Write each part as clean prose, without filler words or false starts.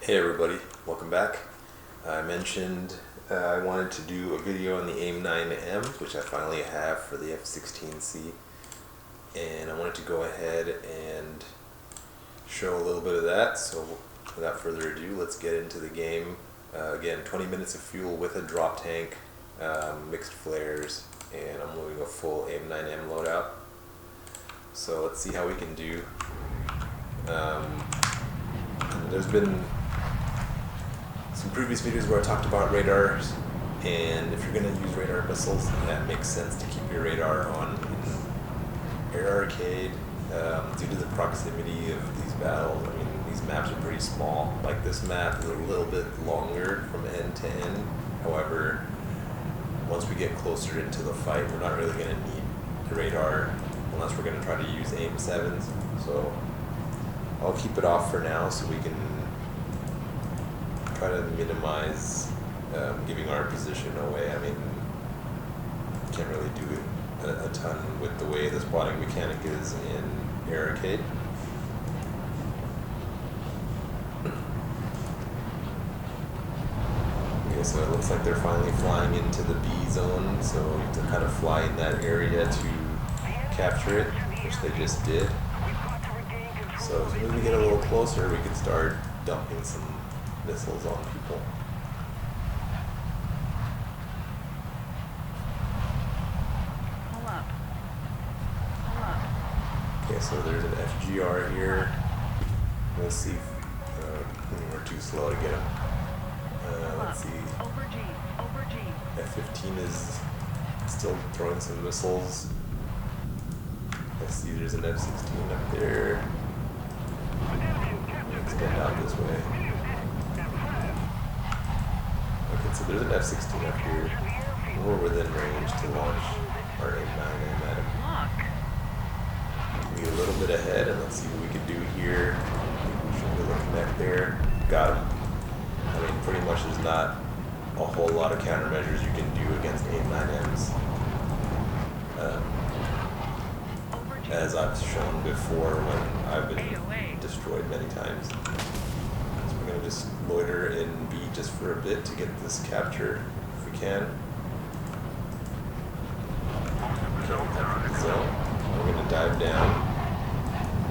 Hey everybody, welcome back. I mentioned I wanted to do a video on the AIM-9M, which I finally have for the f16c, and I wanted to go ahead and show a little bit of that. So without further ado, let's get into the game. Again, 20 minutes of fuel with a drop tank, mixed flares, and I'm loading a full AIM-9M loadout. So let's see how we can do. There's been some previous videos where I talked about radars, and if you're going to use radar missiles, that makes sense to keep your radar on Air Arcade due to the proximity of these battles. I mean, these maps are pretty small. Like this map is a little bit longer from end to end. However, once we get closer into the fight, we're not really going to need the radar unless we're going to try to use AIM-7s. So I'll keep it off for now so we can try to minimize giving our position away. I mean, can't really do it a ton with the way the spotting mechanic is in Air Arcade. Okay, so it looks like they're finally flying into the B zone, so you have to kind of fly in that area to capture it, which they just did. So as soon as we get a little closer, we can start dumping some missiles on people. Okay, so there's an FGR here. We'll see if we're too slow to get him. Let's see. F-15 is still throwing some missiles. Let's see, there's an F-16 up there. Extend out this way. Okay, so there's an F-16 up here. We're within range to launch our AIM-9M at him. Be a little bit ahead, and let's see what we can do here. We should be able to connect there. Got him. I mean, pretty much there's not a whole lot of countermeasures you can do against AIM-9Ms. As I've shown before when I've been destroyed many times. So we're going to just loiter in B just for a bit to get this capture if we can. Okay, after the zone, we're going to dive down.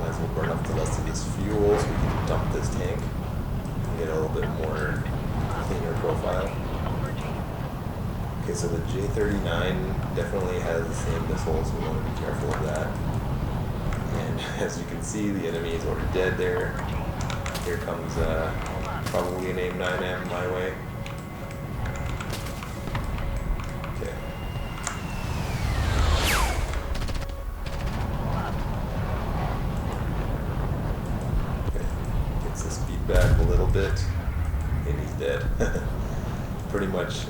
Might as well burn up the rest of this fuel so we can dump this tank and get a little bit more cleaner profile. Okay, so the J-39 definitely has the same missiles, so we want to be careful of that. And as you can see, the enemy is already dead there. Here comes probably an AIM-9M my way. Okay. Okay. Gets the speed back a little bit. And he's dead. Pretty much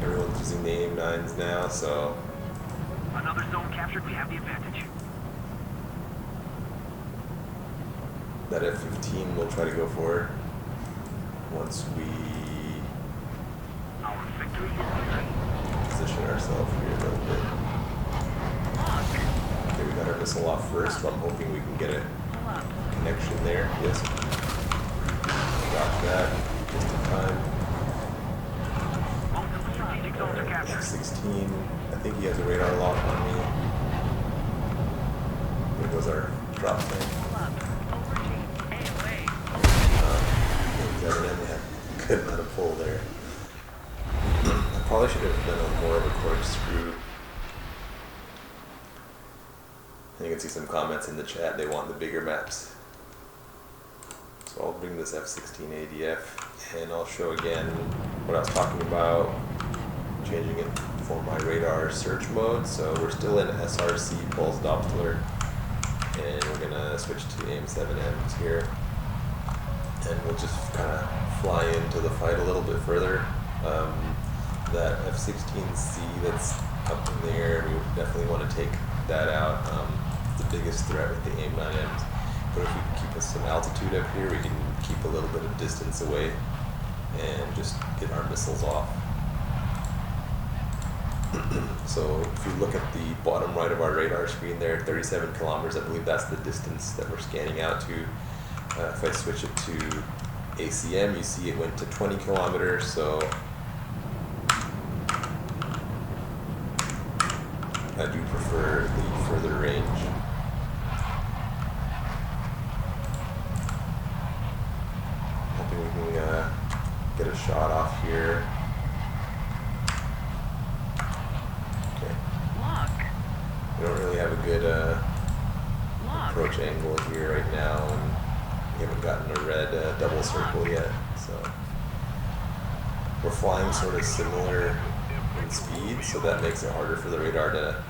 everyone's using the AIM-9s now, so. Another zone captured, we have the advantage. That F-15 we'll try to go for once we position ourselves here a little bit. Okay, we got our missile off first, so I'm hoping we can get a connection there. Yes. Got that just in time. Alright, F-16. I think he has a radar lock on me. There goes our drop tank. Evidently had a good amount of pull there. I probably should have done more of a corkscrew. And you can see some comments in the chat, they want the bigger maps. So I'll bring this F-16 ADF and I'll show again what I was talking about, changing it for my radar search mode. So we're still in SRC pulse Doppler, and we're gonna switch to AIM-7Ms here. And we'll just kind of fly into the fight a little bit further. That F16C that's up in the air, we definitely want to take that out. It's the biggest threat with the AIM-9Ms. But if we can keep us some altitude up here, we can keep a little bit of distance away and just get our missiles off. So if you look at the bottom right of our radar screen there, 37 kilometers, I believe that's the distance that we're scanning out to. If I switch it to ACM, you see it went to 20 kilometers, so I do prefer the further range. Hoping we can get a shot off here. Okay. We don't really have a good approach angle here right now, and we haven't gotten a red double circle yet, so we're flying sort of similar in speed, so that makes it harder for the radar to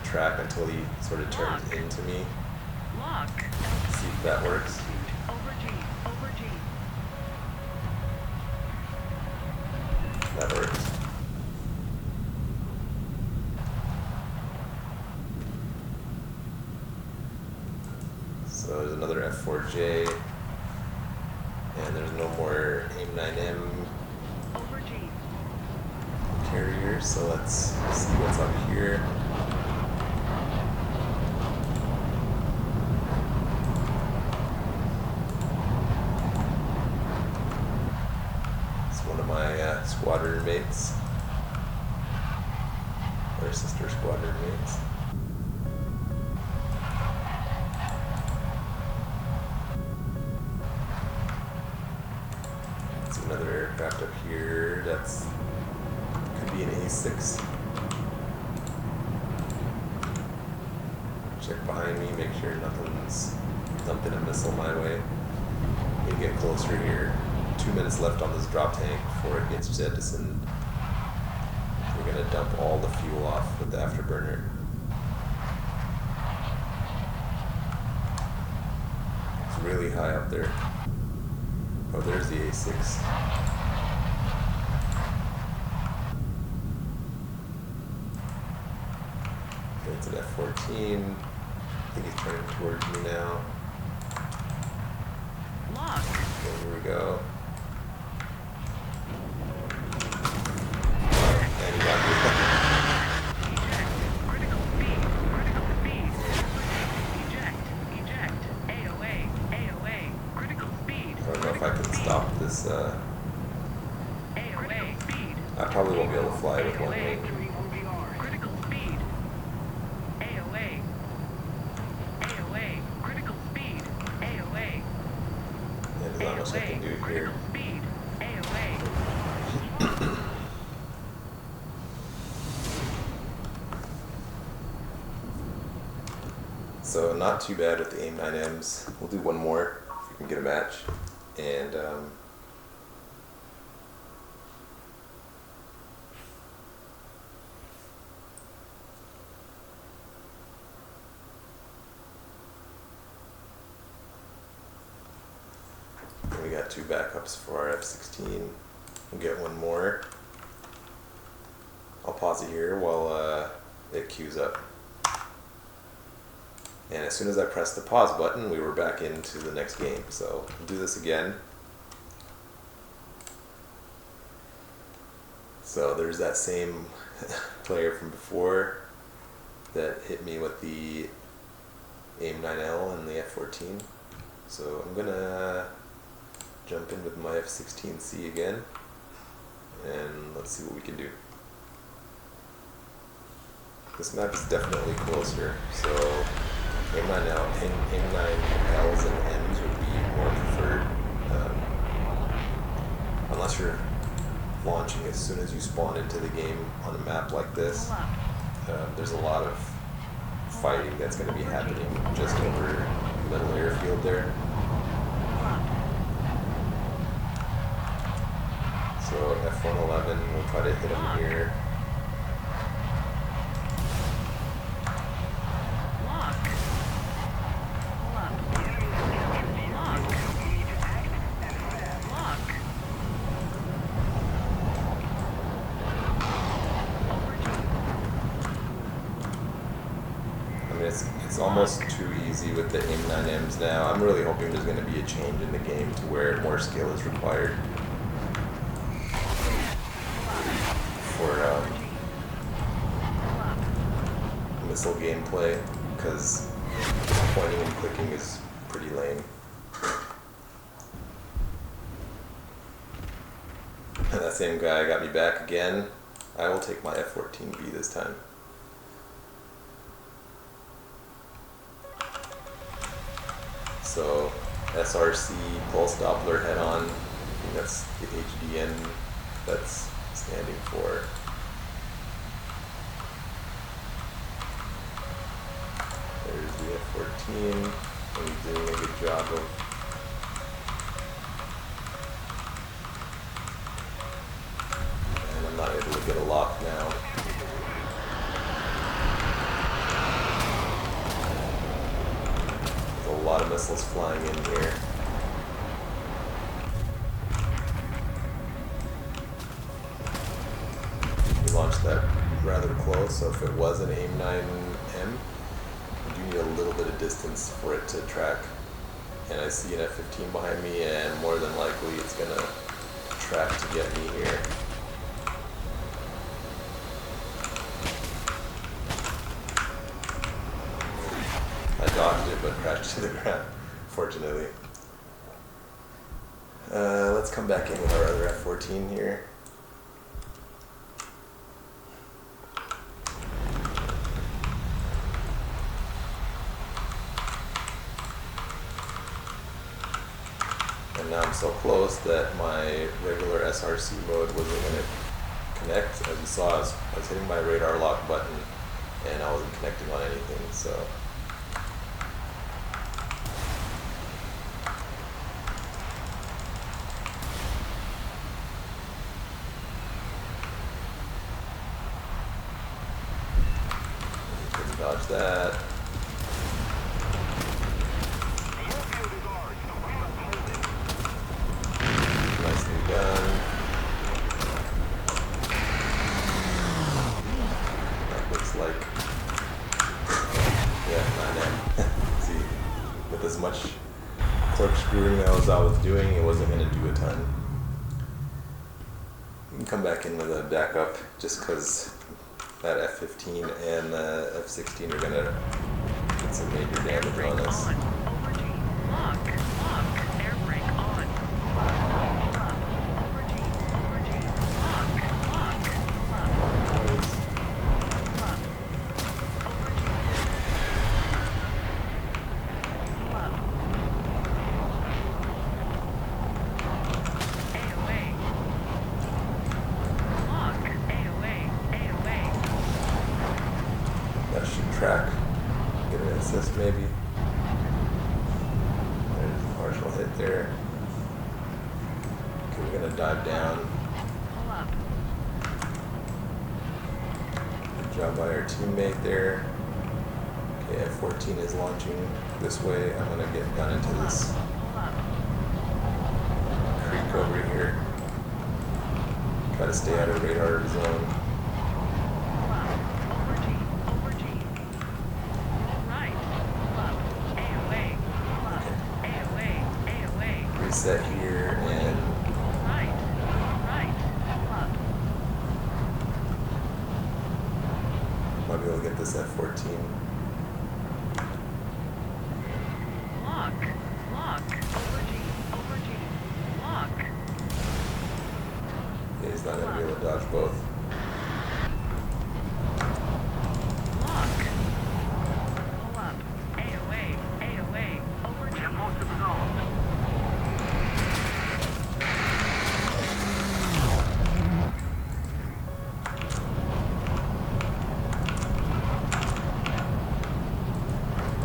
track until he sort of turns into me. See if that works. That works. So there's another F4J, and there's no more AIM-9M carriers, so let's see what's up here. It's one of my squadron mates, or sister squadron mates. Another aircraft up here that's could be an A6. Check behind me, make sure nothing's dumping a missile my way. Need to get closer here. 2 minutes left on this drop tank before it gets jettisoned. We're gonna dump all the fuel off with the afterburner. It's really high up there. Oh, there's the A6. Okay, it's an F-14. I think he's turning towards me now. Okay, here we go. And he got me. I don't know if I can stop this. I probably won't be able to fly with one wing. And there's not much I can do here. So not too bad with the AIM-9Ms. We'll do one more if we can get a match. And we got 2 backups for our F-16. We'll get one more. I'll pause it here while it queues up. And as soon as I pressed the pause button, we were back into the next game. So we'll do this again. So there's that same player from before that hit me with the AIM-9L and the F-14. So I'm gonna jump in with my F16c again, and let's see what we can do. This map is definitely closer, so AIM-9Ls and Ms would be more preferred, unless you're launching as soon as you spawn into the game on a map like this. There's a lot of fighting that's going to be happening just over the middle airfield there. So F-111, we'll try to hit him here. It's almost too easy with the AIM-9Ms now. I'm really hoping there's going to be a change in the game to where more skill is required for missile gameplay, because pointing and clicking is pretty lame. that same guy got me back again. I will take my F-14B this time. So SRC pulse Doppler head on. I think that's the HDN that's standing for. There's the F-14. And he's doing a good job of I'm not able to get a lock now. There's a lot of missiles flying in here. We launched that rather close, so if it was an AIM-9M, you do need a little bit of distance for it to track. And I see an F-15 behind me, and more than likely it's gonna track to get me here. Dodged it, but crashed to the ground, fortunately. Let's come back in with our other F-14 here. And now I'm so close that my regular SRC mode wasn't going to connect. As you saw, I was hitting my radar lock button and I wasn't connecting on anything, so. Dodge that. Nicely done. That looks like, yeah, 9M. See, with as much corkscrewing as I was doing, it wasn't going to do a ton. You can come back in with a backup just because that F-15 and the F-16 are going to get some major damage on us. That should track. Get an assist maybe. There's a partial hit there. Okay, we're gonna dive down. Good job by our teammate there. Okay, F-14 is launching this way. I'm gonna get down into this creek over here. Try to stay out of radar zone. Reset here and might be able to get this F-14. Yeah, he's not going to be able to dodge both.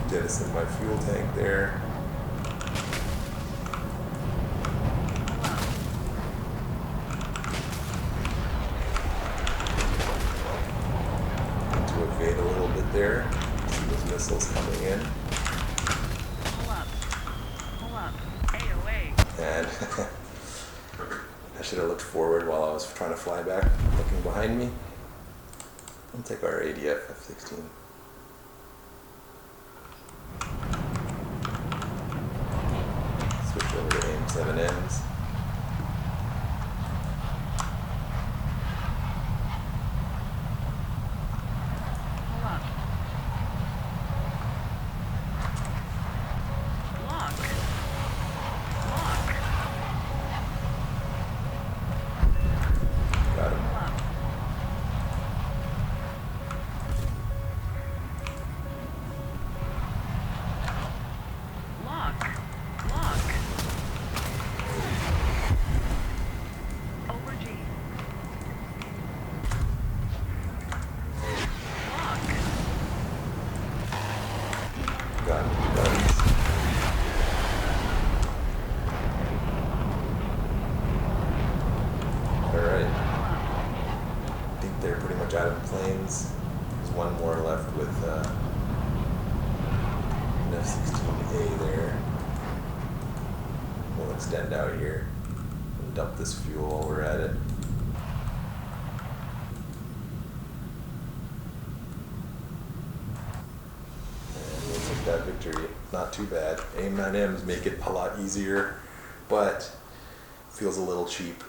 Jettison my fuel tank there. To evade a little bit there. See those missiles coming in. And I should have looked forward while I was trying to fly back, looking behind me. I'll take our ADF F-16. Switch over to AIM-7Ms. Stratum planes. There's one more left with an F16A there. We'll extend out here and dump this fuel while we're at it. And we'll take that victory. Not too bad. AIM-9Ms make it a lot easier, but feels a little cheap.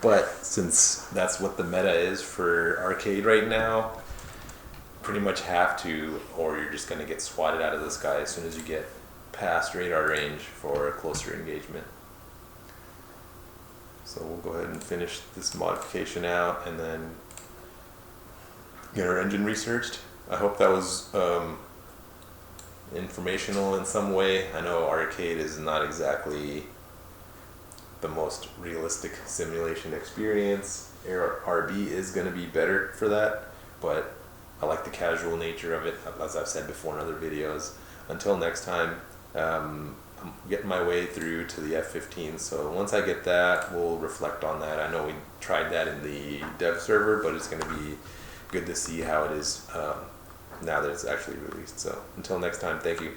But since that's what the meta is for arcade right now, pretty much have to, or you're just going to get swatted out of the sky as soon as you get past radar range for a closer engagement. So we'll go ahead and finish this modification out and then get our engine researched. I hope that was informational in some way. I know arcade is not exactly the most realistic simulation experience. RB is going to be better for that, but I like the casual nature of it, as I've said before in other videos. Until next time, I'm getting my way through to the F-15, so once I get that, we'll reflect on that. I know we tried that in the dev server, but it's going to be good to see how it is now that it's actually released. So until next time, thank you.